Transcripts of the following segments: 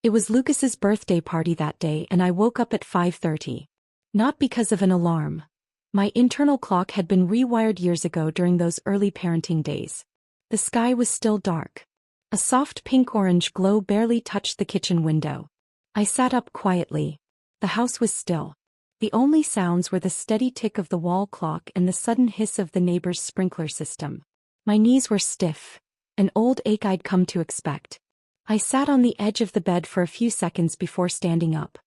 It was Lucas's birthday party that day and I woke up at 5:30. Not because of an alarm. My internal clock had been rewired years ago during those early parenting days. The sky was still dark. A soft pink-orange glow barely touched the kitchen window. I sat up quietly. The house was still. The only sounds were the steady tick of the wall clock and the sudden hiss of the neighbor's sprinkler system. My knees were stiff, an old ache I'd come to expect. I sat on the edge of the bed for a few seconds before standing up.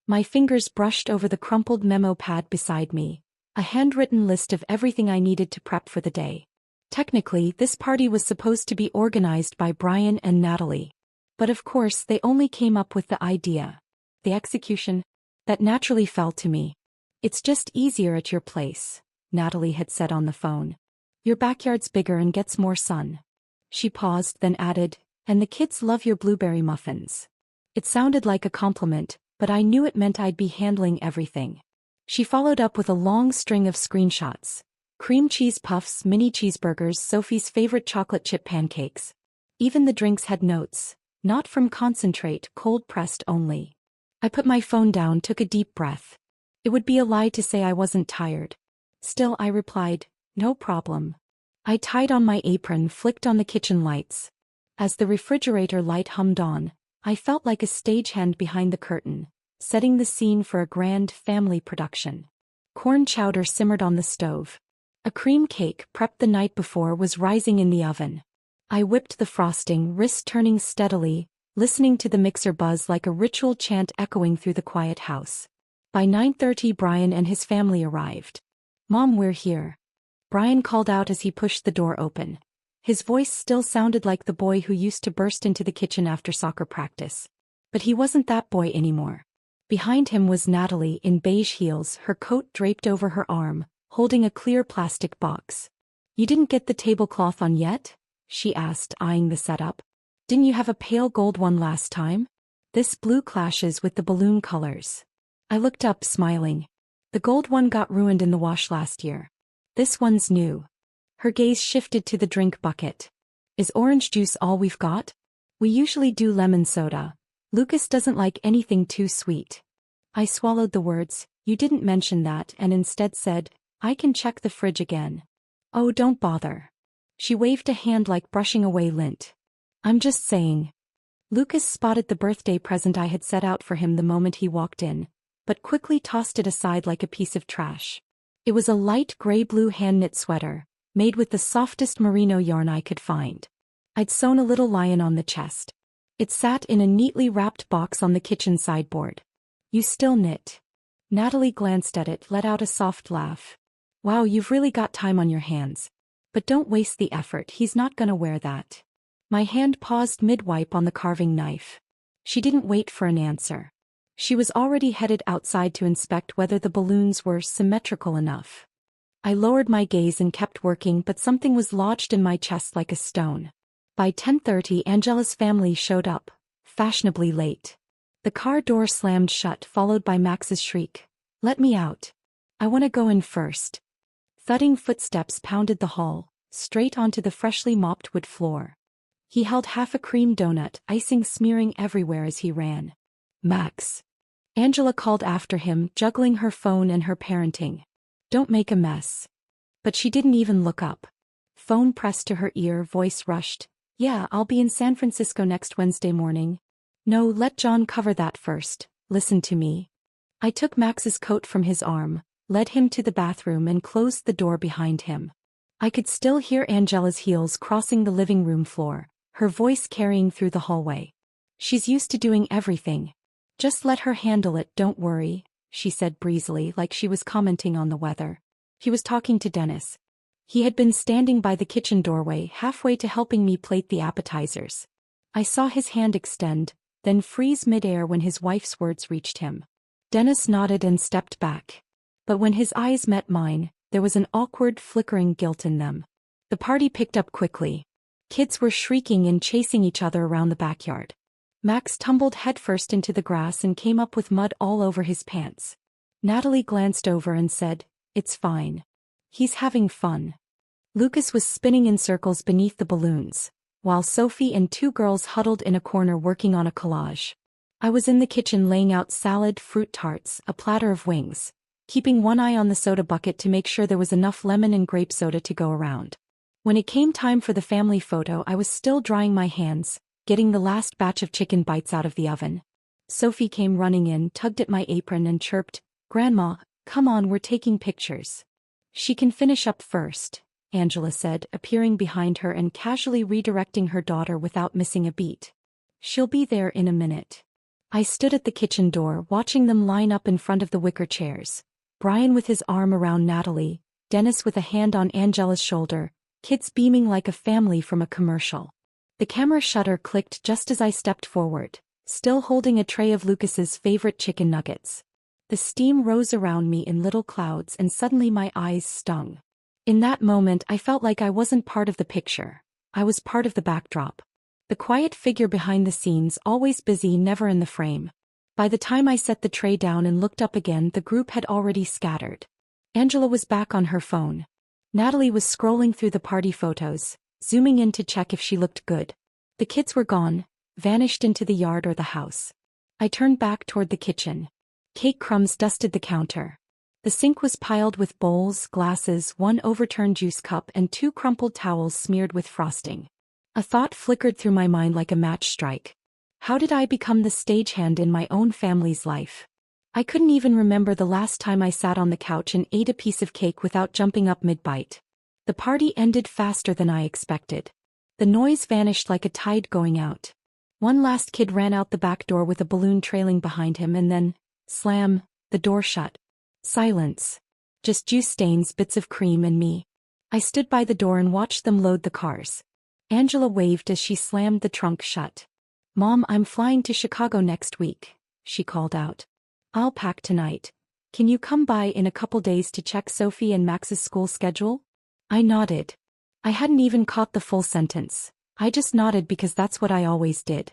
My fingers brushed over the crumpled memo pad beside me, a handwritten list of everything I needed to prep for the day. Technically, this party was supposed to be organized by Brian and Natalie. But of course they only came up with the idea. The execution, that naturally fell to me. "It's just easier at your place," Natalie had said on the phone. "Your backyard's bigger and gets more sun." She paused, then added, "And the kids love your blueberry muffins." It sounded like a compliment, but I knew it meant I'd be handling everything. She followed up with a long string of screenshots. Cream cheese puffs, mini cheeseburgers, Sophie's favorite chocolate chip pancakes. Even the drinks had notes. Not from concentrate, cold-pressed only. I put my phone down, took a deep breath. It would be a lie to say I wasn't tired. Still, I replied, "No problem." I tied on my apron, flicked on the kitchen lights. As the refrigerator light hummed on, I felt like a stagehand behind the curtain, setting the scene for a grand family production. Corn chowder simmered on the stove. A cream cake, prepped the night before, was rising in the oven. I whipped the frosting, wrist turning steadily, listening to the mixer buzz like a ritual chant echoing through the quiet house. By 9:30 Brian and his family arrived. "Mom, we're here," Brian called out as he pushed the door open. His voice still sounded like the boy who used to burst into the kitchen after soccer practice. But he wasn't that boy anymore. Behind him was Natalie in beige heels, her coat draped over her arm, holding a clear plastic box. "You didn't get the tablecloth on yet?" she asked, eyeing the setup. "Didn't you have a pale gold one last time? This blue clashes with the balloon colors." I looked up, smiling. "The gold one got ruined in the wash last year. This one's new." Her gaze shifted to the drink bucket. "Is orange juice all we've got? We usually do lemon soda. Lucas doesn't like anything too sweet." I swallowed the words, "You didn't mention that," and instead said, "I can check the fridge again." "Oh, don't bother." She waved a hand like brushing away lint. "I'm just saying." Lucas spotted the birthday present I had set out for him the moment he walked in, but quickly tossed it aside like a piece of trash. It was a light gray-blue hand-knit sweater, made with the softest merino yarn I could find. I'd sewn a little lion on the chest. It sat in a neatly wrapped box on the kitchen sideboard. "You still knit?" Natalie glanced at it, let out a soft laugh. "Wow, you've really got time on your hands. But don't waste the effort, he's not gonna wear that." My hand paused mid-wipe on the carving knife. She didn't wait for an answer. She was already headed outside to inspect whether the balloons were symmetrical enough. I lowered my gaze and kept working, but something was lodged in my chest like a stone. By 10:30 Angela's family showed up, fashionably late. The car door slammed shut, followed by Max's shriek, "Let me out. I want to go in first." Thudding footsteps pounded the hall, straight onto the freshly mopped wood floor. He held half a cream donut, icing smearing everywhere as he ran. "Max." Angela called after him, juggling her phone and her parenting. "Don't make a mess." But she didn't even look up. Phone pressed to her ear, voice rushed. "Yeah, I'll be in San Francisco next Wednesday morning." "No, let John cover that first. Listen to me." I took Max's coat from his arm, led him to the bathroom and closed the door behind him. I could still hear Angela's heels crossing the living room floor, her voice carrying through the hallway. "She's used to doing everything. Just let her handle it, don't worry," she said breezily, like she was commenting on the weather. He was talking to Dennis. He had been standing by the kitchen doorway, halfway to helping me plate the appetizers. I saw his hand extend, then freeze midair when his wife's words reached him. Dennis nodded and stepped back. But when his eyes met mine, there was an awkward, flickering guilt in them. The party picked up quickly. Kids were shrieking and chasing each other around the backyard. Max tumbled headfirst into the grass and came up with mud all over his pants. Natalie glanced over and said, "It's fine. He's having fun." Lucas was spinning in circles beneath the balloons, while Sophie and two girls huddled in a corner working on a collage. I was in the kitchen laying out salad, fruit tarts, a platter of wings, keeping one eye on the soda bucket to make sure there was enough lemon and grape soda to go around. When it came time for the family photo, I was still drying my hands, getting the last batch of chicken bites out of the oven. Sophie came running in, tugged at my apron and chirped, "Grandma, come on, we're taking pictures." "She can finish up first," Angela said, appearing behind her and casually redirecting her daughter without missing a beat. "She'll be there in a minute." I stood at the kitchen door, watching them line up in front of the wicker chairs. Brian with his arm around Natalie, Dennis with a hand on Angela's shoulder, kids beaming like a family from a commercial. The camera shutter clicked just as I stepped forward, still holding a tray of Lucas's favorite chicken nuggets. The steam rose around me in little clouds and suddenly my eyes stung. In that moment I felt like I wasn't part of the picture. I was part of the backdrop. The quiet figure behind the scenes, always busy, never in the frame. By the time I set the tray down and looked up again, the group had already scattered. Angela was back on her phone. Natalie was scrolling through the party photos, zooming in to check if she looked good. The kids were gone, vanished into the yard or the house. I turned back toward the kitchen. Cake crumbs dusted the counter. The sink was piled with bowls, glasses, one overturned juice cup and 2 crumpled towels smeared with frosting. A thought flickered through my mind like a match strike. How did I become the stagehand in my own family's life? I couldn't even remember the last time I sat on the couch and ate a piece of cake without jumping up mid-bite. The party ended faster than I expected. The noise vanished like a tide going out. One last kid ran out the back door with a balloon trailing behind him and then, slam, the door shut. Silence. Just juice stains, bits of cream and me. I stood by the door and watched them load the cars. Angela waved as she slammed the trunk shut. "Mom, I'm flying to Chicago next week," she called out. "I'll pack tonight. Can you come by in a couple days to check Sophie and Max's school schedule?" I nodded. I hadn't even caught the full sentence. I just nodded because that's what I always did.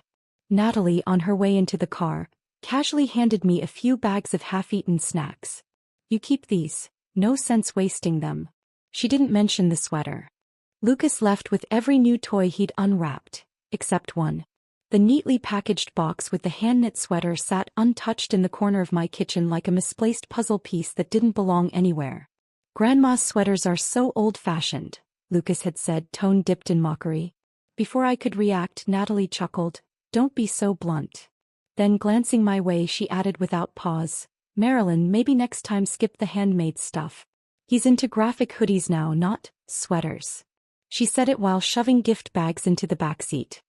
Natalie, on her way into the car, casually handed me a few bags of half-eaten snacks. "You keep these, no sense wasting them." She didn't mention the sweater. Lucas left with every new toy he'd unwrapped, except one. The neatly packaged box with the hand-knit sweater sat untouched in the corner of my kitchen like a misplaced puzzle piece that didn't belong anywhere. "Grandma's sweaters are so old-fashioned," Lucas had said, tone dipped in mockery. Before I could react, Natalie chuckled, "Don't be so blunt." Then glancing my way she added without pause, "Marilyn, maybe next time skip the handmade stuff. He's into graphic hoodies now, not sweaters." She said it while shoving gift bags into the backseat.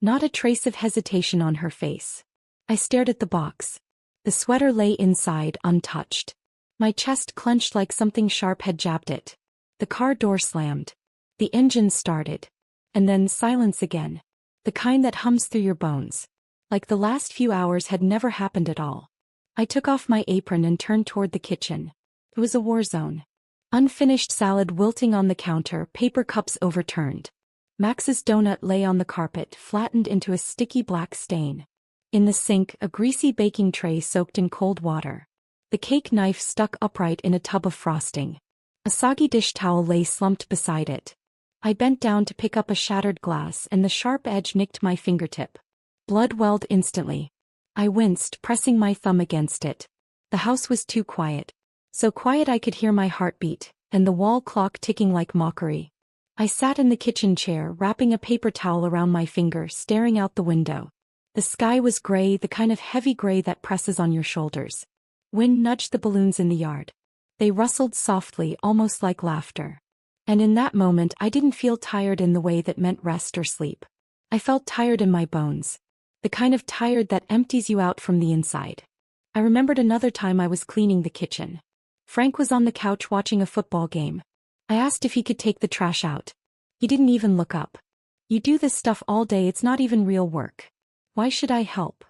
Not a trace of hesitation on her face. I stared at the box. The sweater lay inside, untouched. My chest clenched like something sharp had jabbed it. The car door slammed. The engine started. And then silence again. The kind that hums through your bones. Like the last few hours had never happened at all. I took off my apron and turned toward the kitchen. It was a war zone. Unfinished salad wilting on the counter, paper cups overturned. Max's donut lay on the carpet, flattened into a sticky black stain. In the sink, a greasy baking tray soaked in cold water. The cake knife stuck upright in a tub of frosting. A soggy dish towel lay slumped beside it. I bent down to pick up a shattered glass and the sharp edge nicked my fingertip. Blood welled instantly. I winced, pressing my thumb against it. The house was too quiet. So quiet I could hear my heartbeat, and the wall clock ticking like mockery. I sat in the kitchen chair, wrapping a paper towel around my finger, staring out the window. The sky was gray, the kind of heavy gray that presses on your shoulders. Wind nudged the balloons in the yard. They rustled softly, almost like laughter. And in that moment I didn't feel tired in the way that meant rest or sleep. I felt tired in my bones. The kind of tired that empties you out from the inside. I remembered another time I was cleaning the kitchen. Frank was on the couch watching a football game. I asked if he could take the trash out. He didn't even look up. "You do this stuff all day, it's not even real work. Why should I help?"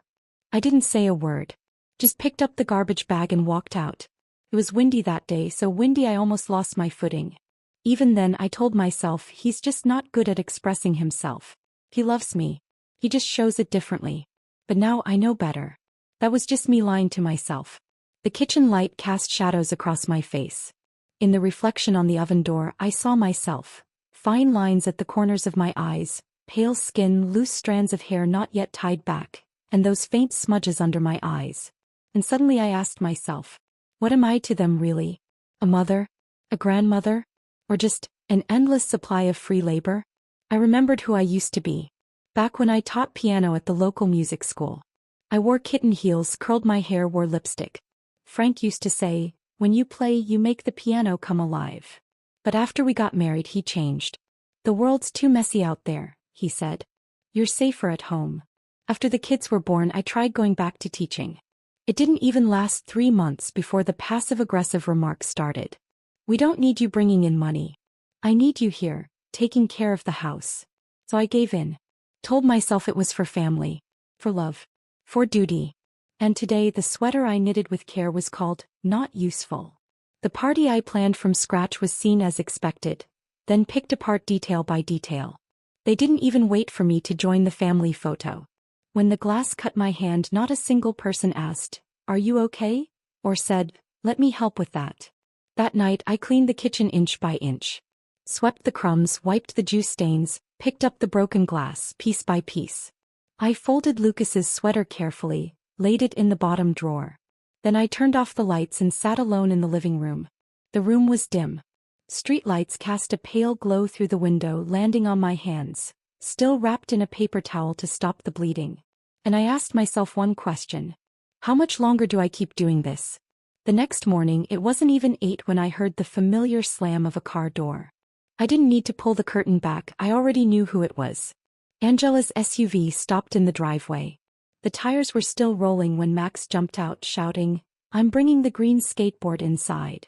I didn't say a word. Just picked up the garbage bag and walked out. It was windy that day, so windy I almost lost my footing. Even then I told myself, he's just not good at expressing himself. He loves me. He just shows it differently. But now I know better. That was just me lying to myself. The kitchen light cast shadows across my face. In the reflection on the oven door I saw myself. Fine lines at the corners of my eyes, pale skin, loose strands of hair not yet tied back, and those faint smudges under my eyes. And suddenly I asked myself, what am I to them really? A mother? A grandmother? Or just an endless supply of free labor? I remembered who I used to be. Back when I taught piano at the local music school. I wore kitten heels, curled my hair, wore lipstick. Frank used to say, when you play, you make the piano come alive. But after we got married, he changed. The world's too messy out there, he said. You're safer at home. After the kids were born, I tried going back to teaching. It didn't even last 3 months before the passive-aggressive remarks started. We don't need you bringing in money. I need you here, taking care of the house. So I gave in. Told myself it was for family. For love. For duty. And today the sweater I knitted with care was called not useful. The party I planned from scratch was seen as expected, then picked apart detail by detail. They didn't even wait for me to join the family photo. When the glass cut my hand, not a single person asked, "Are you okay?" or said, "Let me help with that." That night I cleaned the kitchen inch by inch. Swept the crumbs, wiped the juice stains, picked up the broken glass, piece by piece. I folded Lucas's sweater carefully, laid it in the bottom drawer. Then I turned off the lights and sat alone in the living room. The room was dim. Street lights cast a pale glow through the window, landing on my hands, still wrapped in a paper towel to stop the bleeding. And I asked myself one question. How much longer do I keep doing this? The next morning, it wasn't even 8 when I heard the familiar slam of a car door. I didn't need to pull the curtain back, I already knew who it was. Angela's SUV stopped in the driveway. The tires were still rolling when Max jumped out, shouting, "I'm bringing the green skateboard inside."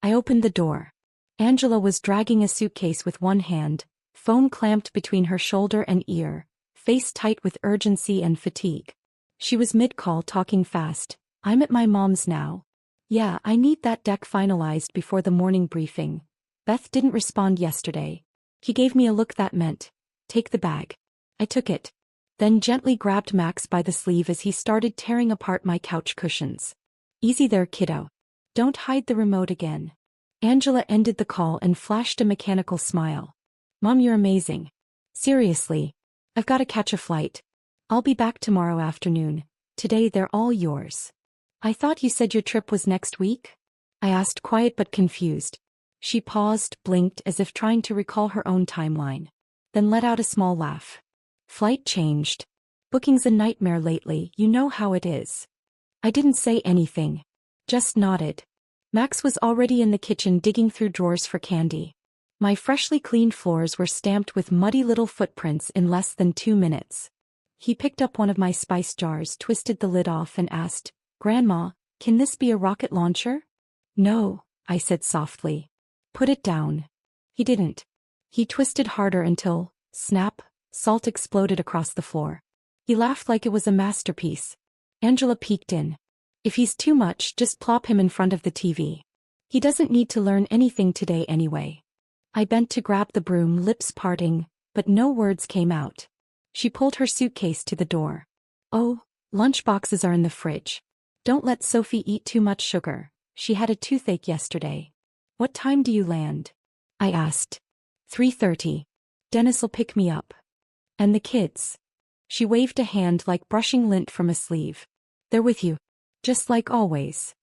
I opened the door. Angela was dragging a suitcase with one hand, phone clamped between her shoulder and ear, face tight with urgency and fatigue. She was mid-call, talking fast. "I'm at my mom's now. Yeah, I need that deck finalized before the morning briefing. Beth didn't respond yesterday." He gave me a look that meant, "Take the bag." I took it. Then gently grabbed Max by the sleeve as he started tearing apart my couch cushions. "Easy there, kiddo. Don't hide the remote again." Angela ended the call and flashed a mechanical smile. "Mom, you're amazing. Seriously. I've got to catch a flight. I'll be back tomorrow afternoon. Today they're all yours." "I thought you said your trip was next week?" I asked, quiet but confused. She paused, blinked as if trying to recall her own timeline. Then let out a small laugh. "Flight changed. Booking's a nightmare lately, you know how it is." I didn't say anything. Just nodded. Max was already in the kitchen digging through drawers for candy. My freshly cleaned floors were stamped with muddy little footprints in less than 2 minutes. He picked up one of my spice jars, twisted the lid off and asked, "Grandma, can this be a rocket launcher?" "No," I said softly. "Put it down." He didn't. He twisted harder until, snap, salt exploded across the floor. He laughed like it was a masterpiece. Angela peeked in. "If he's too much, just plop him in front of the TV. He doesn't need to learn anything today anyway." I bent to grab the broom, lips parting, but no words came out. She pulled her suitcase to the door. "Oh, lunchboxes are in the fridge. Don't let Sophie eat too much sugar. She had a toothache yesterday." "What time do you land?" I asked. 3:30. "Dennis'll pick me up." "And the kids?" She waved a hand like brushing lint from a sleeve. "They're with you. Just like always."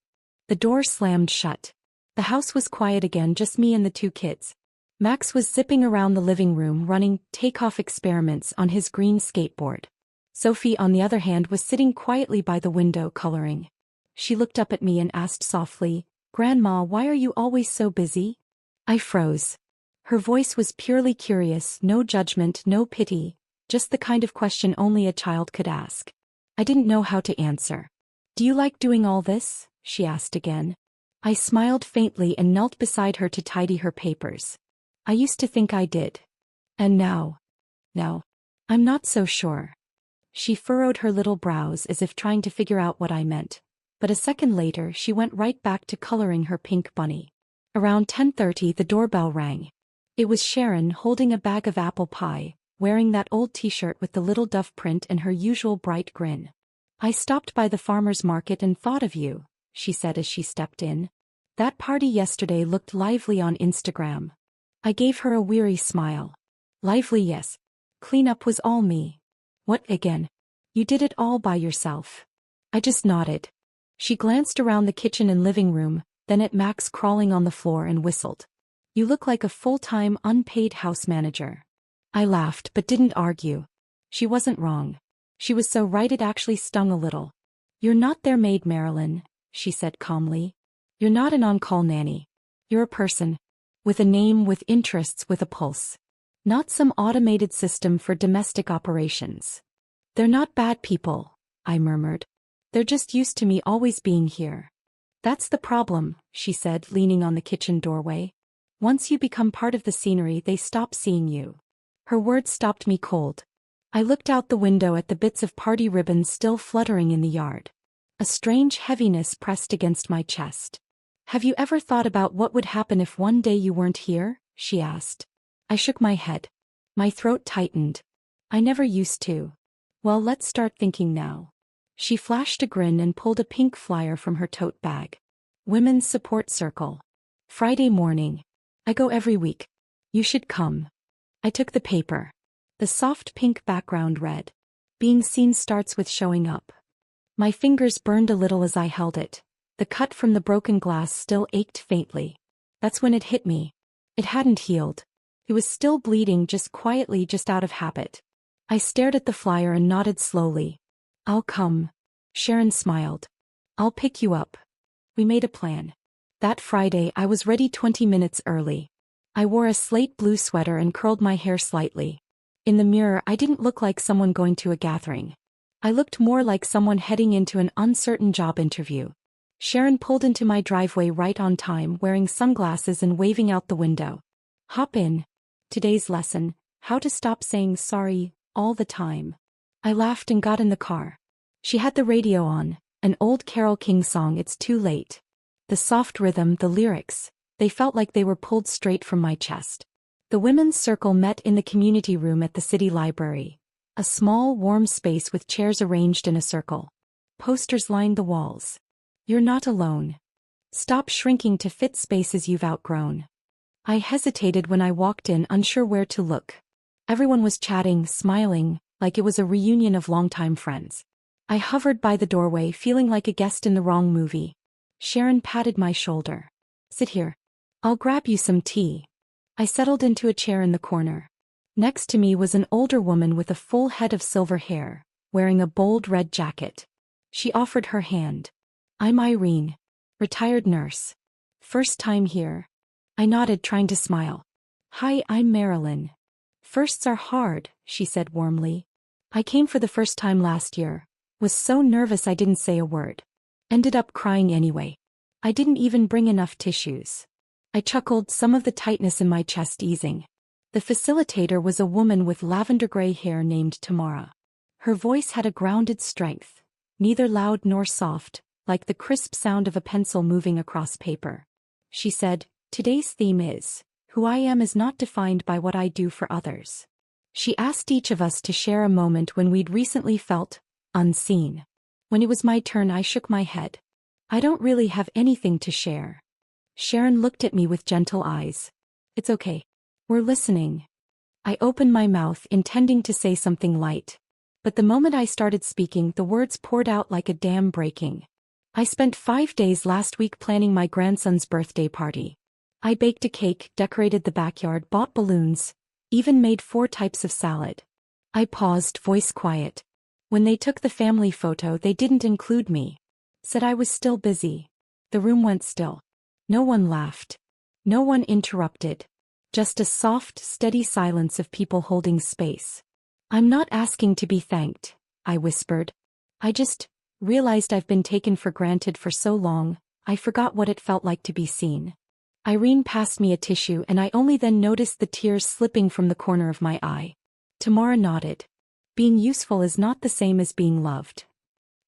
The door slammed shut. The house was quiet again, just me and the 2 kids. Max was zipping around the living room running takeoff experiments on his green skateboard. Sophie, on the other hand, was sitting quietly by the window coloring. She looked up at me and asked softly, "Grandma, why are you always so busy?" I froze. Her voice was purely curious, no judgment, no pity, just the kind of question only a child could ask. I didn't know how to answer. "Do you like doing all this?" she asked again. I smiled faintly and knelt beside her to tidy her papers. "I used to think I did. And now? No. I'm not so sure." She furrowed her little brows as if trying to figure out what I meant. But a second later she went right back to coloring her pink bunny. Around 10:30 the doorbell rang. It was Sharon, holding a bag of apple pie, wearing that old t-shirt with the little dove print and her usual bright grin. "I stopped by the farmer's market and thought of you," she said as she stepped in. "That party yesterday looked lively on Instagram." I gave her a weary smile. "Lively, yes. Cleanup was all me." "What again?" You did it all by yourself. I just nodded. She glanced around the kitchen and living room, then at Max crawling on the floor and whistled. You look like a full-time unpaid house manager. I laughed but didn't argue. She wasn't wrong. She was so right it actually stung a little. You're not their maid, Marilyn, she said calmly. You're not an on-call nanny. You're a person. With a name, with interests, with a pulse. Not some automated system for domestic operations. They're not bad people, I murmured. They're just used to me always being here. That's the problem, she said, leaning on the kitchen doorway. Once you become part of the scenery, they stop seeing you. Her words stopped me cold. I looked out the window at the bits of party ribbons still fluttering in the yard. A strange heaviness pressed against my chest. Have you ever thought about what would happen if one day you weren't here? She asked. I shook my head. My throat tightened. I never used to. Well, let's start thinking now. She flashed a grin and pulled a pink flyer from her tote bag. Women's Support Circle. Friday morning. I go every week. You should come. I took the paper. The soft pink background read. Being seen starts with showing up. My fingers burned a little as I held it. The cut from the broken glass still ached faintly. That's when it hit me. It hadn't healed. It was still bleeding, just quietly, just out of habit. I stared at the flyer and nodded slowly. I'll come. Sharon smiled. I'll pick you up. We made a plan. That Friday I was ready 20 minutes early. I wore a slate blue sweater and curled my hair slightly. In the mirror I didn't look like someone going to a gathering. I looked more like someone heading into an uncertain job interview. Sharon pulled into my driveway right on time, wearing sunglasses and waving out the window. Hop in. Today's lesson, how to stop saying sorry all the time. I laughed and got in the car. She had the radio on, an old Carole King song, It's Too Late. The soft rhythm, the lyrics, they felt like they were pulled straight from my chest. The women's circle met in the community room at the city library. A small, warm space with chairs arranged in a circle. Posters lined the walls. You're not alone. Stop shrinking to fit spaces you've outgrown. I hesitated when I walked in, unsure where to look. Everyone was chatting, smiling, like it was a reunion of longtime friends. I hovered by the doorway, feeling like a guest in the wrong movie. Sharon patted my shoulder. Sit here. I'll grab you some tea. I settled into a chair in the corner. Next to me was an older woman with a full head of silver hair, wearing a bold red jacket. She offered her hand. I'm Irene. Retired nurse. First time here. I nodded, trying to smile. Hi, I'm Marilyn. Firsts are hard, she said warmly. I came for the first time last year. Was so nervous I didn't say a word. Ended up crying anyway. I didn't even bring enough tissues. I chuckled, some of the tightness in my chest easing. The facilitator was a woman with lavender gray hair named Tamara. Her voice had a grounded strength, neither loud nor soft, like the crisp sound of a pencil moving across paper. She said, today's theme is, who I am is not defined by what I do for others. She asked each of us to share a moment when we'd recently felt unseen. When it was my turn, I shook my head. I don't really have anything to share. Sharon looked at me with gentle eyes. It's okay. We're listening. I opened my mouth, intending to say something light. But the moment I started speaking, the words poured out like a dam breaking. I spent 5 days last week planning my grandson's birthday party. I baked a cake, decorated the backyard, bought balloons, even made 4 types of salad. I paused, voice quiet. When they took the family photo, they didn't include me. Said I was still busy. The room went still. No one laughed. No one interrupted. Just a soft, steady silence of people holding space. I'm not asking to be thanked, I whispered. I just realized I've been taken for granted for so long, I forgot what it felt like to be seen. Irene passed me a tissue and I only then noticed the tears slipping from the corner of my eye. Tamara nodded. Being useful is not the same as being loved.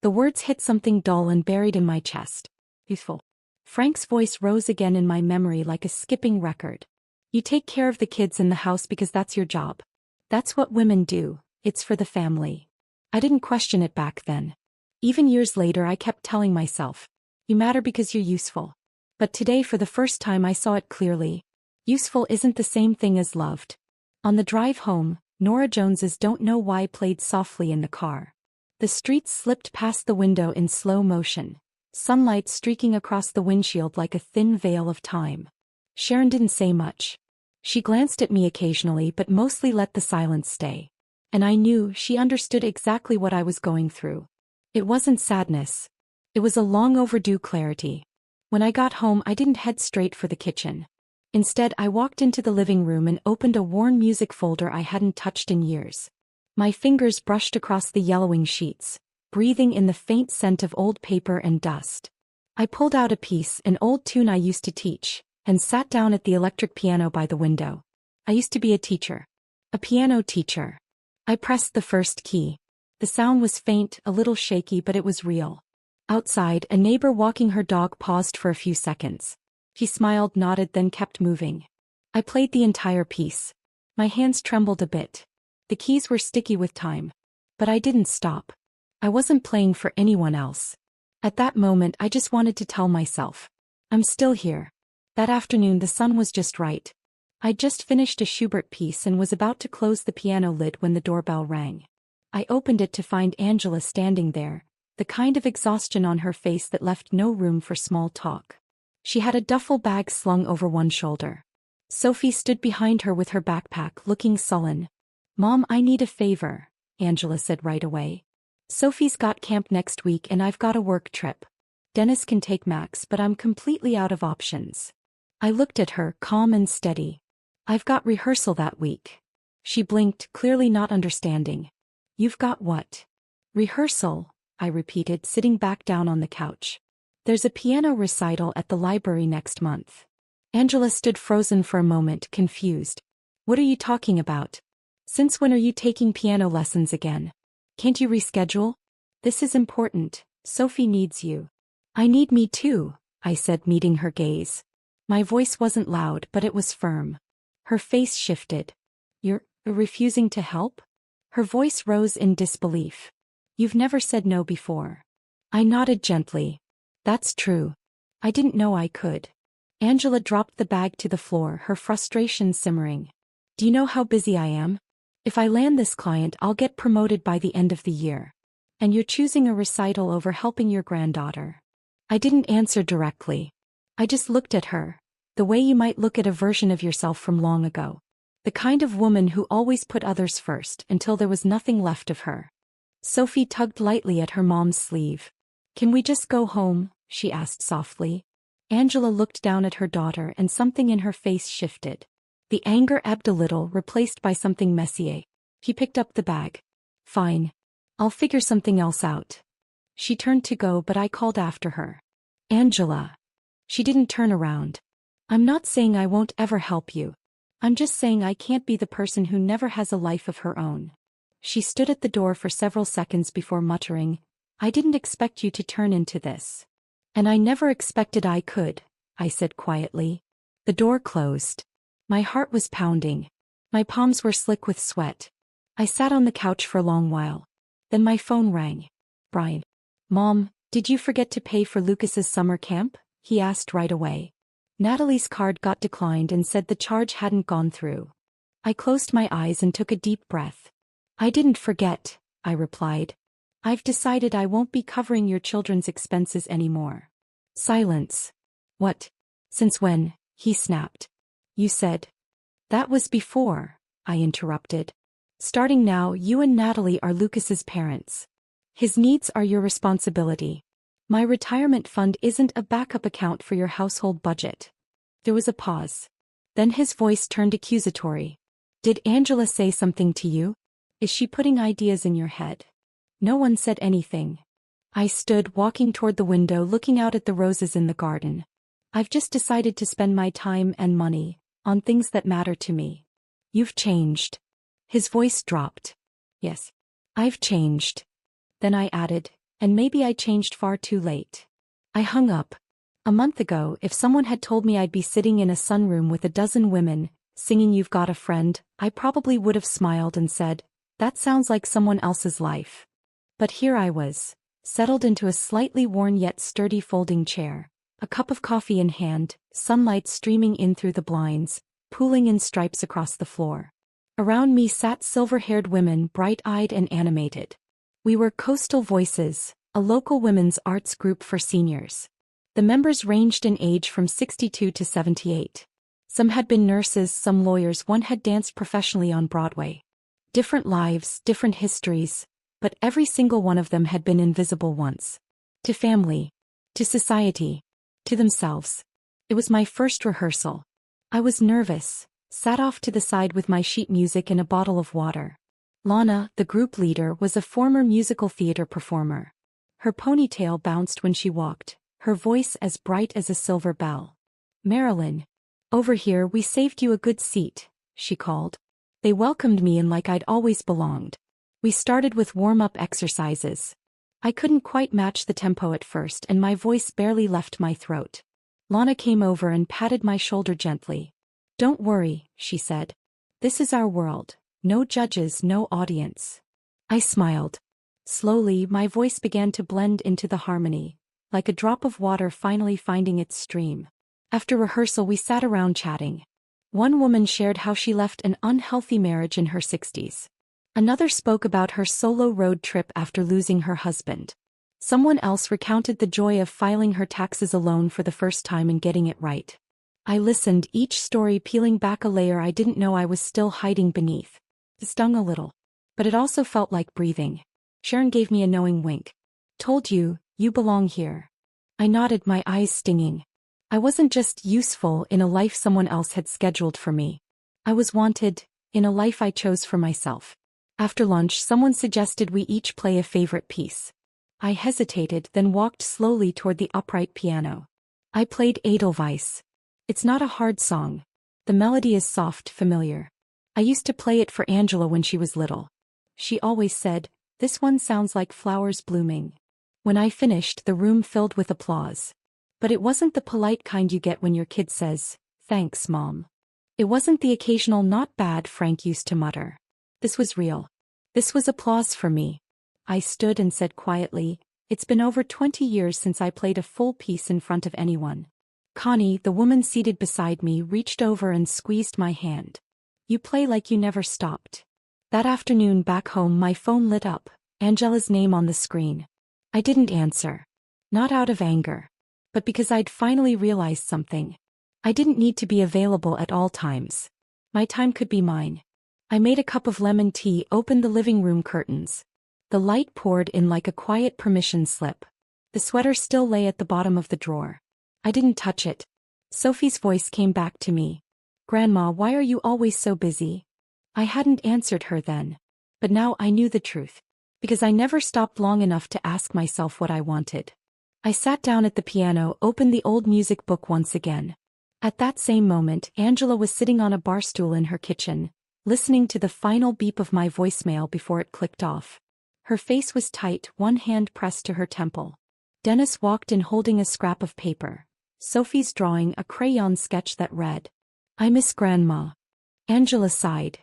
The words hit something dull and buried in my chest. Useful. Frank's voice rose again in my memory like a skipping record. You take care of the kids in the house because that's your job. That's what women do, it's for the family. I didn't question it back then. Even years later I kept telling myself, you matter because you're useful. But today for the first time I saw it clearly. Useful isn't the same thing as loved. On the drive home, Nora Jones's Don't Know Why played softly in the car. The streets slipped past the window in slow motion, sunlight streaking across the windshield like a thin veil of time. Sharon didn't say much. She glanced at me occasionally but mostly let the silence stay. And I knew she understood exactly what I was going through. It wasn't sadness. It was a long overdue clarity. When I got home, I didn't head straight for the kitchen. Instead, I walked into the living room and opened a worn music folder I hadn't touched in years. My fingers brushed across the yellowing sheets, breathing in the faint scent of old paper and dust. I pulled out a piece, an old tune I used to teach, and sat down at the electric piano by the window. I used to be a teacher. A piano teacher. I pressed the first key. The sound was faint, a little shaky, but it was real. Outside, a neighbor walking her dog paused for a few seconds. He smiled, nodded, then kept moving. I played the entire piece. My hands trembled a bit. The keys were sticky with time. But I didn't stop. I wasn't playing for anyone else. At that moment, I just wanted to tell myself, I'm still here. That afternoon, the sun was just right. I'd just finished a Schubert piece and was about to close the piano lid when the doorbell rang. I opened it to find Angela standing there, the kind of exhaustion on her face that left no room for small talk. She had a duffel bag slung over one shoulder. Sophie stood behind her with her backpack, looking sullen. "Mom, I need a favor," Angela said right away. "Sophie's got camp next week and I've got a work trip. Dennis can take Max, but I'm completely out of options." I looked at her, calm and steady. "I've got rehearsal that week." She blinked, clearly not understanding. "You've got what?" "Rehearsal," I repeated, sitting back down on the couch. "There's a piano recital at the library next month." Angela stood frozen for a moment, confused. "What are you talking about? Since when are you taking piano lessons again? Can't you reschedule? This is important. Sophie needs you." "I need me too," I said, meeting her gaze. My voice wasn't loud, but it was firm. Her face shifted. "You're refusing to help?" Her voice rose in disbelief. "You've never said no before." I nodded gently. "That's true. I didn't know I could." Angela dropped the bag to the floor, her frustration simmering. "Do you know how busy I am? If I land this client, I'll get promoted by the end of the year. And you're choosing a recital over helping your granddaughter." I didn't answer directly. I just looked at her, the way you might look at a version of yourself from long ago. The kind of woman who always put others first until there was nothing left of her. Sophie tugged lightly at her mom's sleeve. "Can we just go home?" she asked softly. Angela looked down at her daughter and something in her face shifted. The anger ebbed a little, replaced by something messier. He picked up the bag. "Fine. I'll figure something else out." She turned to go, but I called after her. "Angela." She didn't turn around. "I'm not saying I won't ever help you. I'm just saying I can't be the person who never has a life of her own." She stood at the door for several seconds before muttering, "I didn't expect you to turn into this." "And I never expected I could," I said quietly. The door closed. My heart was pounding. My palms were slick with sweat. I sat on the couch for a long while. Then my phone rang. "Brian." "Mom, did you forget to pay for Lucas's summer camp?" he asked right away. Natalie's card got declined and said the charge hadn't gone through. I closed my eyes and took a deep breath. "I didn't forget," I replied. "I've decided I won't be covering your children's expenses anymore." Silence. "What? Since when?" he snapped. "You said." "That was before," I interrupted. "Starting now, you and Natalie are Lucas's parents. His needs are your responsibility. My retirement fund isn't a backup account for your household budget." There was a pause. Then his voice turned accusatory. "Did Angela say something to you? Is she putting ideas in your head?" No one said anything. I stood, walking toward the window, looking out at the roses in the garden. "I've just decided to spend my time and money on things that matter to me." "You've changed." His voice dropped. "Yes, I've changed." Then I added, "And maybe I changed far too late." I hung up. A month ago, if someone had told me I'd be sitting in a sunroom with a dozen women, singing "You've Got a Friend," I probably would have smiled and said, "That sounds like someone else's life." But here I was, settled into a slightly worn yet sturdy folding chair, a cup of coffee in hand, sunlight streaming in through the blinds, pooling in stripes across the floor. Around me sat silver-haired women, bright-eyed and animated. We were Coastal Voices, a local women's arts group for seniors. The members ranged in age from 62 to 78. Some had been nurses, some lawyers, one had danced professionally on Broadway. Different lives, different histories, but every single one of them had been invisible once. To family, to society, to themselves. It was my first rehearsal. I was nervous, sat off to the side with my sheet music and a bottle of water. Lana, the group leader, was a former musical theater performer. Her ponytail bounced when she walked, her voice as bright as a silver bell. "Marilyn. Over here, we saved you a good seat," she called. They welcomed me in like I'd always belonged. We started with warm-up exercises. I couldn't quite match the tempo at first and my voice barely left my throat. Lana came over and patted my shoulder gently. "Don't worry," she said. "This is our world. No judges, no audience." I smiled. Slowly, my voice began to blend into the harmony, like a drop of water finally finding its stream. After rehearsal, we sat around chatting. One woman shared how she left an unhealthy marriage in her 60s. Another spoke about her solo road trip after losing her husband. Someone else recounted the joy of filing her taxes alone for the first time and getting it right. I listened, each story peeling back a layer I didn't know I was still hiding beneath. It stung a little, but it also felt like breathing. Sharon gave me a knowing wink. "Told you, you belong here." I nodded, my eyes stinging. I wasn't just useful in a life someone else had scheduled for me. I was wanted, in a life I chose for myself. After lunch, someone suggested we each play a favorite piece. I hesitated, then walked slowly toward the upright piano. I played Edelweiss. It's not a hard song. The melody is soft, familiar. I used to play it for Angela when she was little. She always said, "This one sounds like flowers blooming." When I finished, the room filled with applause. But it wasn't the polite kind you get when your kid says, "Thanks, Mom." It wasn't the occasional "not bad" Frank used to mutter. This was real. This was applause for me. I stood and said quietly, "It's been over 20 years since I played a full piece in front of anyone." Connie, the woman seated beside me, reached over and squeezed my hand. "You play like you never stopped." That afternoon back home, my phone lit up, Angela's name on the screen. I didn't answer. Not out of anger, but because I'd finally realized something. I didn't need to be available at all times. My time could be mine. I made a cup of lemon tea, opened the living room curtains. The light poured in like a quiet permission slip. The sweater still lay at the bottom of the drawer. I didn't touch it. Sophie's voice came back to me. "Grandma, why are you always so busy?" I hadn't answered her then. But now I knew the truth. Because I never stopped long enough to ask myself what I wanted. I sat down at the piano, opened the old music book once again. At that same moment, Angela was sitting on a bar stool in her kitchen, listening to the final beep of my voicemail before it clicked off. Her face was tight, one hand pressed to her temple. Dennis walked in holding a scrap of paper. Sophie's drawing, a crayon sketch that read, "I miss Grandma." Angela sighed.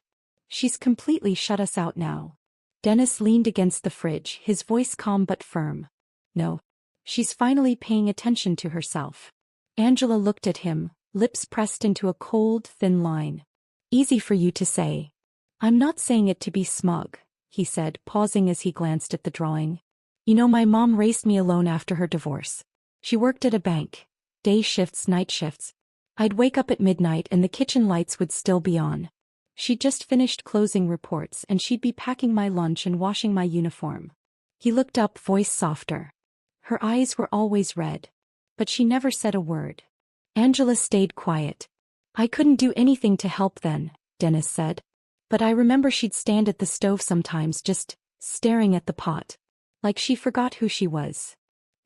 "She's completely shut us out now." Dennis leaned against the fridge, his voice calm but firm. "No. She's finally paying attention to herself." Angela looked at him, lips pressed into a cold, thin line. "Easy for you to say." "I'm not saying it to be smug," he said, pausing as he glanced at the drawing. "You know, my mom raised me alone after her divorce. She worked at a bank. Day shifts, night shifts. I'd wake up at midnight and the kitchen lights would still be on. She'd just finished closing reports and she'd be packing my lunch and washing my uniform." He looked up, voice softer. Her eyes were always red. But she never said a word. Angela stayed quiet. "I couldn't do anything to help then," Dennis said. "But I remember she'd stand at the stove sometimes just staring at the pot. Like she forgot who she was."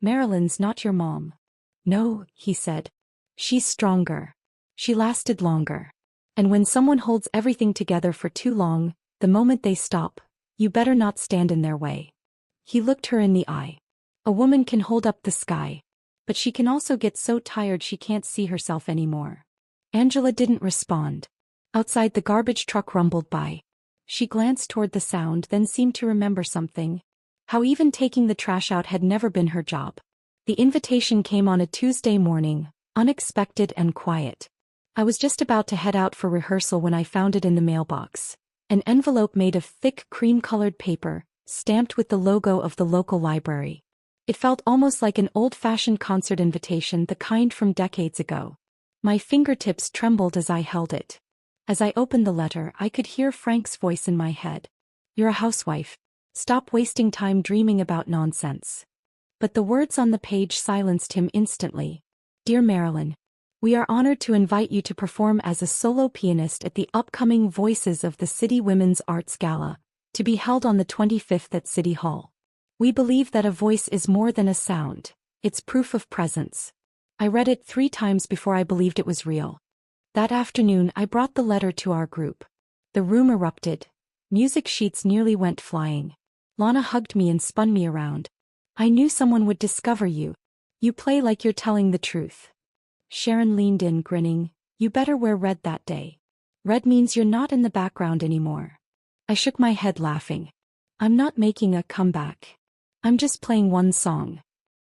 "Marilyn's not your mom." "No," he said. "She's stronger. She lasted longer. And when someone holds everything together for too long, the moment they stop, you better not stand in their way." He looked her in the eye. "A woman can hold up the sky. But she can also get so tired she can't see herself anymore." Angela didn't respond. Outside, the garbage truck rumbled by. She glanced toward the sound, then seemed to remember something. How even taking the trash out had never been her job. The invitation came on a Tuesday morning, unexpected and quiet. I was just about to head out for rehearsal when I found it in the mailbox. An envelope made of thick cream-colored paper, stamped with the logo of the local library. It felt almost like an old-fashioned concert invitation, the kind from decades ago. My fingertips trembled as I held it. As I opened the letter, I could hear Frank's voice in my head. "You're a housewife. Stop wasting time dreaming about nonsense." But the words on the page silenced him instantly. "Dear Marilyn, we are honored to invite you to perform as a solo pianist at the upcoming Voices of the City Women's Arts Gala, to be held on the 25th at City Hall. We believe that a voice is more than a sound, it's proof of presence." I read it 3 times before I believed it was real. That afternoon I brought the letter to our group. The room erupted. Music sheets nearly went flying. Lana hugged me and spun me around. "I knew someone would discover you. You play like you're telling the truth." Sharon leaned in, grinning. "You better wear red that day. Red means you're not in the background anymore." I shook my head, laughing. "I'm not making a comeback. I'm just playing one song."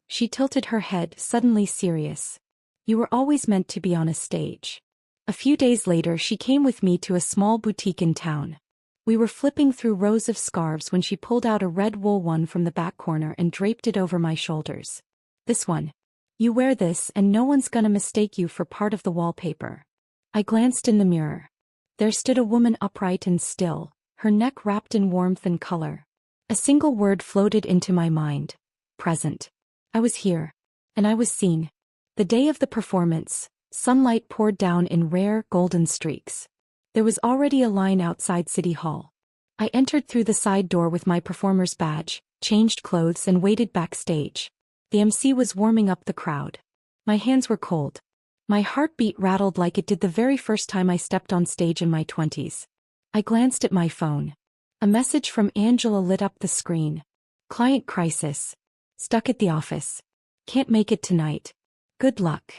She tilted her head, suddenly serious. "You were always meant to be on a stage." A few days later she came with me to a small boutique in town. We were flipping through rows of scarves when she pulled out a red wool one from the back corner and draped it over my shoulders. "This one. You wear this and no one's gonna mistake you for part of the wallpaper." I glanced in the mirror. There stood a woman, upright and still, her neck wrapped in warmth and color. A single word floated into my mind: present. I was here. And I was seen. The day of the performance, sunlight poured down in rare, golden streaks. There was already a line outside City Hall. I entered through the side door with my performer's badge, changed clothes and waited backstage. The MC was warming up the crowd. My hands were cold. My heartbeat rattled like it did the very first time I stepped on stage in my 20s. I glanced at my phone. A message from Angela lit up the screen. "Client crisis. Stuck at the office. Can't make it tonight. Good luck."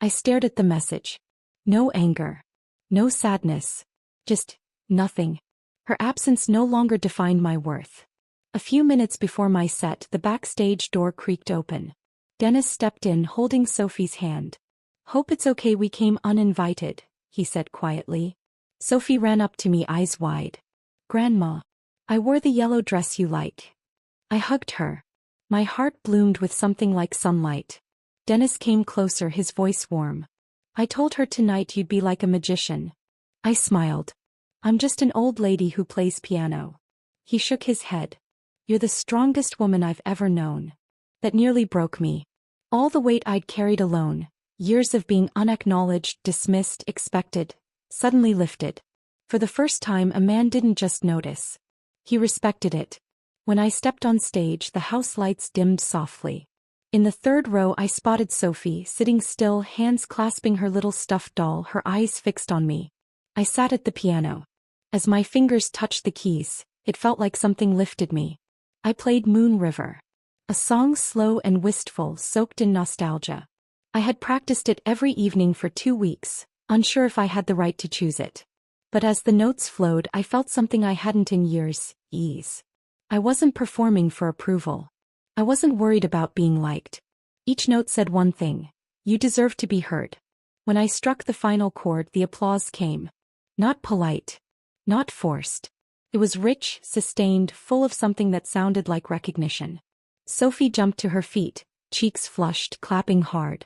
I stared at the message. No anger. No sadness. Just nothing. Her absence no longer defined my worth. A few minutes before my set, the backstage door creaked open. Dennis stepped in, holding Sophie's hand. "Hope it's okay we came uninvited," he said quietly. Sophie ran up to me, eyes wide. "Grandma, I wore the yellow dress you like." I hugged her. My heart bloomed with something like sunlight. Dennis came closer, his voice warm. "I told her tonight you'd be like a magician." I smiled. "I'm just an old lady who plays piano." He shook his head. "You're the strongest woman I've ever known." That nearly broke me. All the weight I'd carried alone, years of being unacknowledged, dismissed, expected, suddenly lifted. For the first time, a man didn't just notice. He respected it. When I stepped on stage, the house lights dimmed softly. In the third row, I spotted Sophie, sitting still, hands clasping her little stuffed doll, her eyes fixed on me. I sat at the piano. As my fingers touched the keys, it felt like something lifted me. I played Moon River. A song slow and wistful, soaked in nostalgia. I had practiced it every evening for 2 weeks, unsure if I had the right to choose it. But as the notes flowed, I felt something I hadn't in years: ease. I wasn't performing for approval. I wasn't worried about being liked. Each note said one thing: you deserve to be heard. When I struck the final chord, the applause came. Not polite. Not forced. It was rich, sustained, full of something that sounded like recognition. Sophie jumped to her feet, cheeks flushed, clapping hard.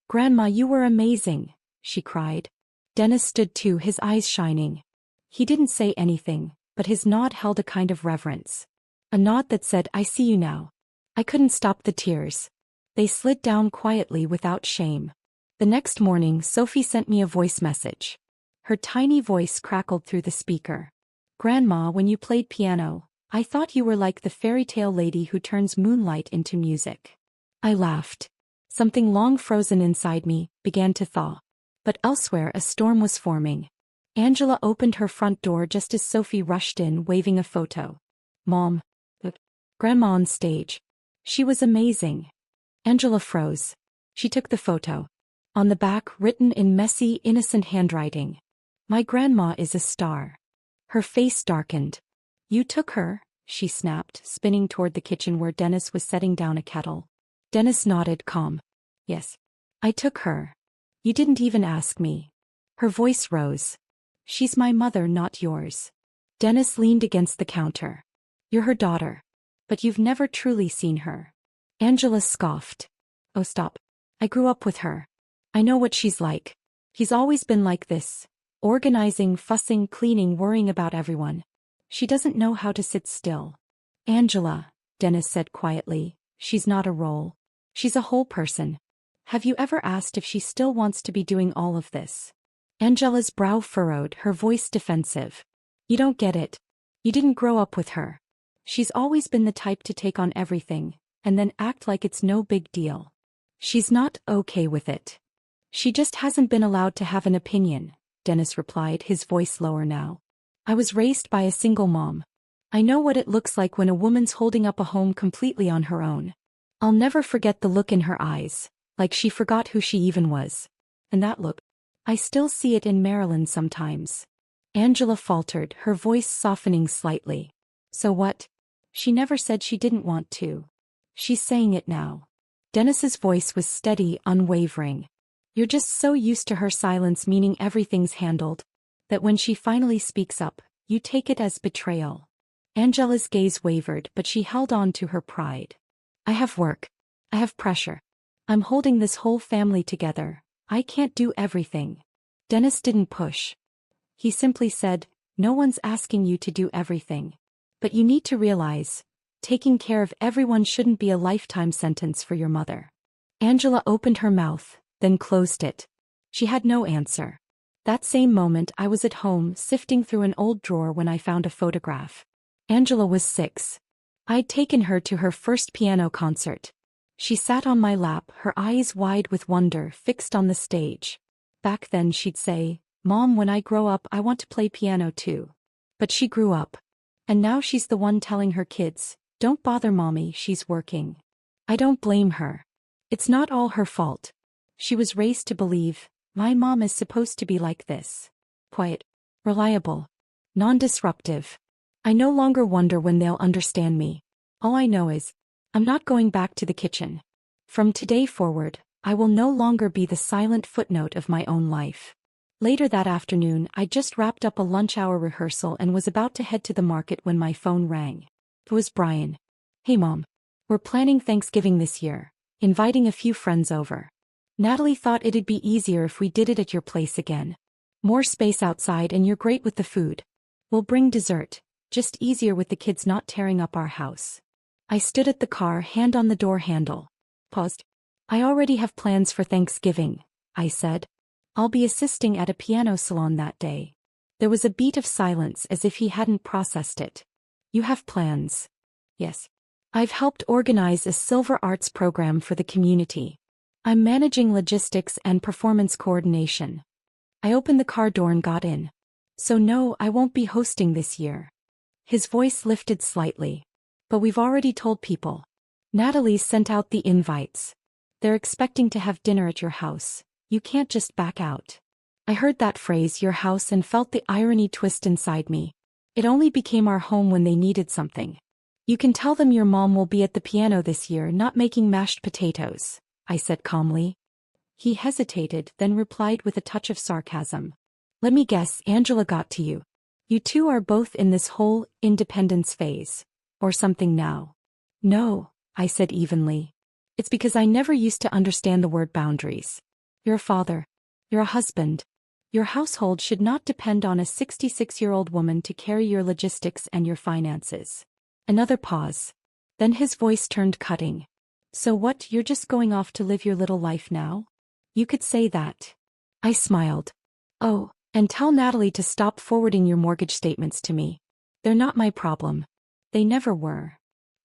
"Grandma, you were amazing," she cried. Dennis stood too, his eyes shining. He didn't say anything, but his nod held a kind of reverence. A nod that said, "I see you now." I couldn't stop the tears. They slid down quietly without shame. The next morning, Sophie sent me a voice message. Her tiny voice crackled through the speaker. "Grandma, when you played piano, I thought you were like the fairy tale lady who turns moonlight into music." I laughed. Something long frozen inside me began to thaw. But elsewhere, a storm was forming. Angela opened her front door just as Sophie rushed in, waving a photo. "Mom. Grandma on stage. She was amazing." Angela froze. She took the photo. On the back, written in messy, innocent handwriting: "My grandma is a star." Her face darkened. "You took her?" she snapped, spinning toward the kitchen where Dennis was setting down a kettle. Dennis nodded, calm. "Yes. I took her. You didn't even ask me." Her voice rose. "She's my mother, not yours." Dennis leaned against the counter. You're her daughter. But you've never truly seen her. Angela scoffed. Oh, stop. I grew up with her. I know what she's like. He's always been like this. Organizing, fussing, cleaning, worrying about everyone. She doesn't know how to sit still. Angela, Dennis said quietly, she's not a role. She's a whole person. Have you ever asked if she still wants to be doing all of this? Angela's brow furrowed, her voice defensive. You don't get it. You didn't grow up with her. She's always been the type to take on everything, and then act like it's no big deal. She's not okay with it. She just hasn't been allowed to have an opinion, Dennis replied, his voice lower now. I was raised by a single mom. I know what it looks like when a woman's holding up a home completely on her own. I'll never forget the look in her eyes, like she forgot who she even was. And that look, I still see it in Marilyn sometimes. Angela faltered, her voice softening slightly. So what? She never said she didn't want to. She's saying it now. Dennis's voice was steady, unwavering. You're just so used to her silence meaning everything's handled, that when she finally speaks up, you take it as betrayal. Angela's gaze wavered, but she held on to her pride. I have work. I have pressure. I'm holding this whole family together. I can't do everything. Dennis didn't push. He simply said, no one's asking you to do everything. But you need to realize, taking care of everyone shouldn't be a lifetime sentence for your mother. Angela opened her mouth, then closed it. She had no answer. That same moment I was at home sifting through an old drawer when I found a photograph. Angela was 6. I'd taken her to her first piano concert. She sat on my lap, her eyes wide with wonder, fixed on the stage. Back then she'd say, Mom, when I grow up I want to play piano too. But she grew up. And now she's the one telling her kids, don't bother Mommy, she's working. I don't blame her. It's not all her fault. She was raised to believe, my mom is supposed to be like this. Quiet, reliable, non-disruptive. I no longer wonder when they'll understand me. All I know is, I'm not going back to the kitchen. From today forward, I will no longer be the silent footnote of my own life. Later that afternoon, I just wrapped up a lunch hour rehearsal and was about to head to the market when my phone rang. It was Brian. Hey Mom. We're planning Thanksgiving this year, inviting a few friends over. Natalie thought it'd be easier if we did it at your place again. More space outside and you're great with the food. We'll bring dessert, just easier with the kids not tearing up our house. I stood at the car, hand on the door handle. Paused. I already have plans for Thanksgiving, I said. I'll be assisting at a piano salon that day. There was a beat of silence as if he hadn't processed it. You have plans? Yes. I've helped organize a Silver Arts program for the community. I'm managing logistics and performance coordination. I opened the car door and got in. So no, I won't be hosting this year. His voice lifted slightly. But we've already told people. Natalie sent out the invites. They're expecting to have dinner at your house. You can't just back out. I heard that phrase, your house, and felt the irony twist inside me. It only became our home when they needed something. You can tell them your mom will be at the piano this year, not making mashed potatoes, I said calmly. He hesitated, then replied with a touch of sarcasm. Let me guess, Angela got to you. You two are both in this whole independence phase. Or something now. No, I said evenly. It's because I never used to understand the word boundaries. You're a father. You're a husband. Your household should not depend on a 66-year-old woman to carry your logistics and your finances. Another pause. Then his voice turned cutting. So what, you're just going off to live your little life now? You could say that. I smiled. Oh, and tell Natalie to stop forwarding your mortgage statements to me. They're not my problem. They never were.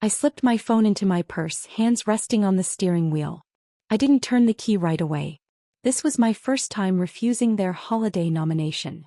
I slipped my phone into my purse, hands resting on the steering wheel. I didn't turn the key right away. This was my first time refusing their holiday nomination.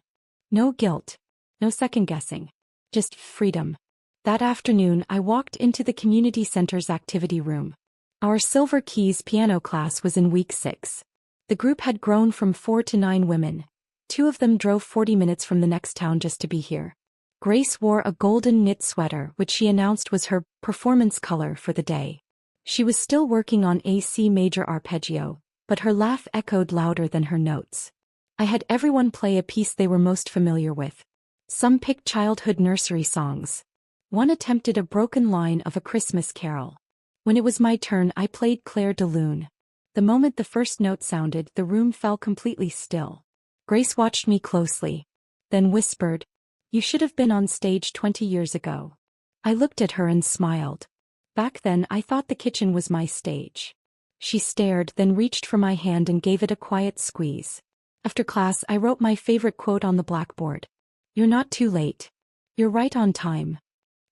No guilt. No second-guessing. Just freedom. That afternoon, I walked into the community center's activity room. Our Silver Keys piano class was in week 6. The group had grown from 4 to 9 women. 2 of them drove 40 minutes from the next town just to be here. Grace wore a golden knit sweater, which she announced was her performance color for the day. She was still working on a C major arpeggio, but her laugh echoed louder than her notes. I had everyone play a piece they were most familiar with. Some picked childhood nursery songs. One attempted a broken line of A Christmas Carol. When it was my turn, I played Claire de Lune. The moment the first note sounded, the room fell completely still. Grace watched me closely, then whispered, "You should have been on stage 20 years ago." I looked at her and smiled. Back then I thought the kitchen was my stage. She stared, then reached for my hand and gave it a quiet squeeze. After class, I wrote my favorite quote on the blackboard. "You're not too late. You're right on time."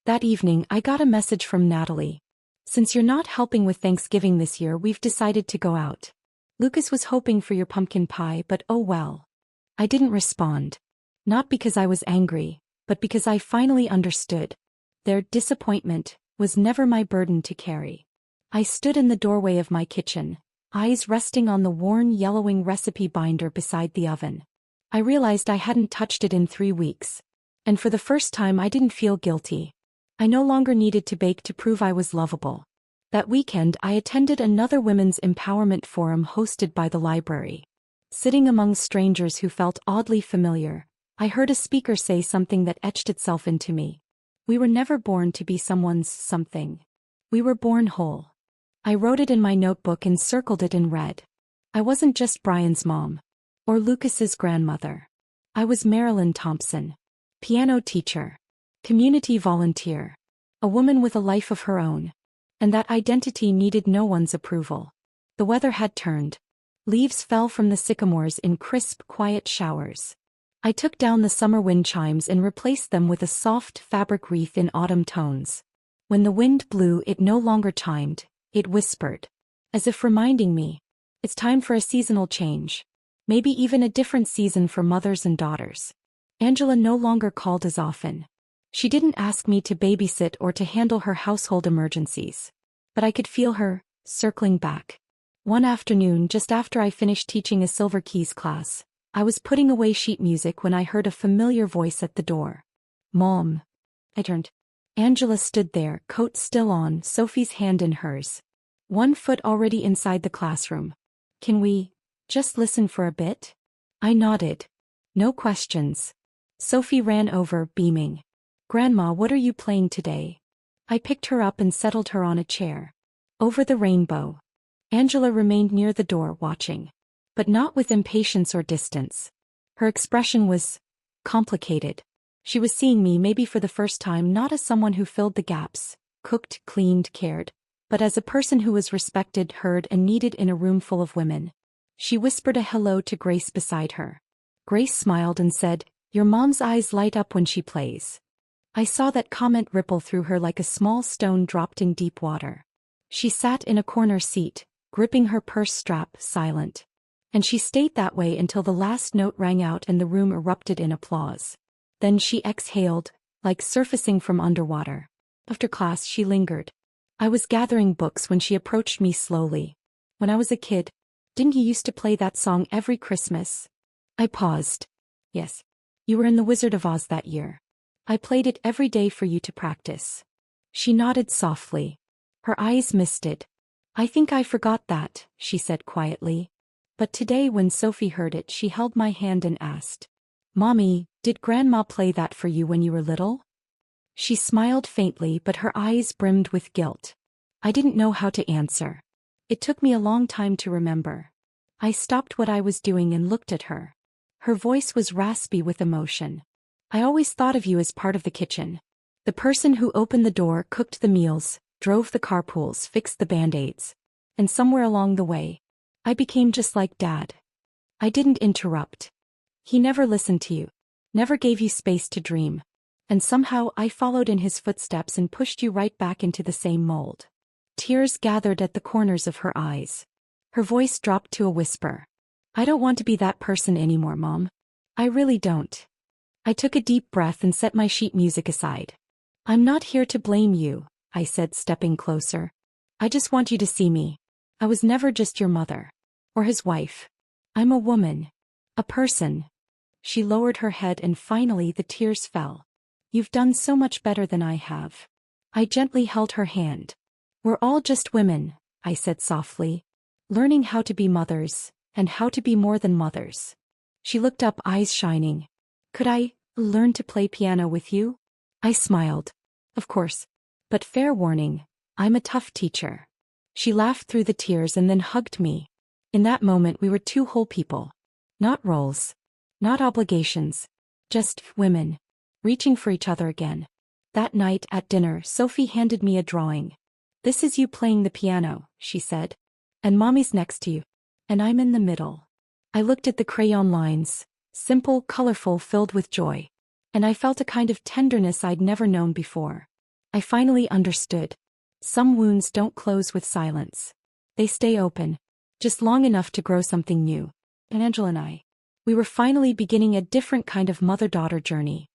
That evening, I got a message from Natalie. "Since you're not helping with Thanksgiving this year, we've decided to go out. Lucas was hoping for your pumpkin pie, but oh well." I didn't respond. Not because I was angry, but because I finally understood. Their disappointment was never my burden to carry. I stood in the doorway of my kitchen, eyes resting on the worn yellowing recipe binder beside the oven. I realized I hadn't touched it in 3 weeks. And for the first time, I didn't feel guilty. I no longer needed to bake to prove I was lovable. That weekend, I attended another women's empowerment forum hosted by the library. Sitting among strangers who felt oddly familiar, I heard a speaker say something that etched itself into me. We were never born to be someone's something. We were born whole. I wrote it in my notebook and circled it in red. I wasn't just Brian's mom, or Lucas's grandmother. I was Marilyn Thompson, piano teacher, community volunteer, a woman with a life of her own. And that identity needed no one's approval. The weather had turned. Leaves fell from the sycamores in crisp, quiet showers. I took down the summer wind chimes and replaced them with a soft fabric wreath in autumn tones. When the wind blew, it no longer chimed, it whispered. As if reminding me, it's time for a seasonal change. Maybe even a different season for mothers and daughters. Angela no longer called as often. She didn't ask me to babysit or to handle her household emergencies. But I could feel her, circling back. One afternoon, just after I finished teaching a Silver Keys class, I was putting away sheet music when I heard a familiar voice at the door. "Mom." I turned. Angela stood there, coat still on, Sophie's hand in hers. One foot already inside the classroom. "Can we just listen for a bit?" I nodded. No questions. Sophie ran over, beaming. "Grandma, what are you playing today?" I picked her up and settled her on a chair. "Over the Rainbow." Angela remained near the door, watching. But not with impatience or distance. Her expression was complicated. She was seeing me, maybe for the first time, not as someone who filled the gaps, cooked, cleaned, cared, but as a person who was respected, heard, and needed in a room full of women. She whispered a hello to Grace beside her. Grace smiled and said, "Your mom's eyes light up when she plays." I saw that comment ripple through her like a small stone dropped in deep water. She sat in a corner seat, gripping her purse strap, silent. And she stayed that way until the last note rang out and the room erupted in applause. Then she exhaled, like surfacing from underwater. After class, she lingered. I was gathering books when she approached me slowly. "When I was a kid, didn't you used to play that song every Christmas?" I paused. "Yes. You were in The Wizard of Oz that year. I played it every day for you to practice." She nodded softly. Her eyes misted. "I think I forgot that," she said quietly. But today, when Sophie heard it, she held my hand and asked, "Mommy, did Grandma play that for you when you were little?" She smiled faintly, but her eyes brimmed with guilt. I didn't know how to answer. It took me a long time to remember. I stopped what I was doing and looked at her. Her voice was raspy with emotion. "I always thought of you as part of the kitchen. The person who opened the door, cooked the meals, drove the carpools, fixed the band-aids. And somewhere along the way, I became just like Dad. I didn't interrupt. He never listened to you, never gave you space to dream. And somehow I followed in his footsteps and pushed you right back into the same mold." Tears gathered at the corners of her eyes. Her voice dropped to a whisper. "I don't want to be that person anymore, Mom. I really don't." I took a deep breath and set my sheet music aside. "I'm not here to blame you," I said, stepping closer. "I just want you to see me. I was never just your mother. Or his wife. I'm a woman. A person." She lowered her head and finally the tears fell. "You've done so much better than I have." I gently held her hand. "We're all just women," I said softly, "learning how to be mothers, and how to be more than mothers." She looked up, eyes shining. "Could I learn to play piano with you?" I smiled. Of course. But fair warning, I'm a tough teacher. She laughed through the tears and then hugged me. In that moment we were two whole people. Not roles. Not obligations. Just women. Reaching for each other again. That night at dinner, Sophie handed me a drawing. "This is you playing the piano," she said. "And Mommy's next to you. And I'm in the middle." I looked at the crayon lines. Simple, colorful, filled with joy. And I felt a kind of tenderness I'd never known before. I finally understood. Some wounds don't close with silence. They stay open. Just long enough to grow something new. And Angela and I. We were finally beginning a different kind of mother-daughter journey.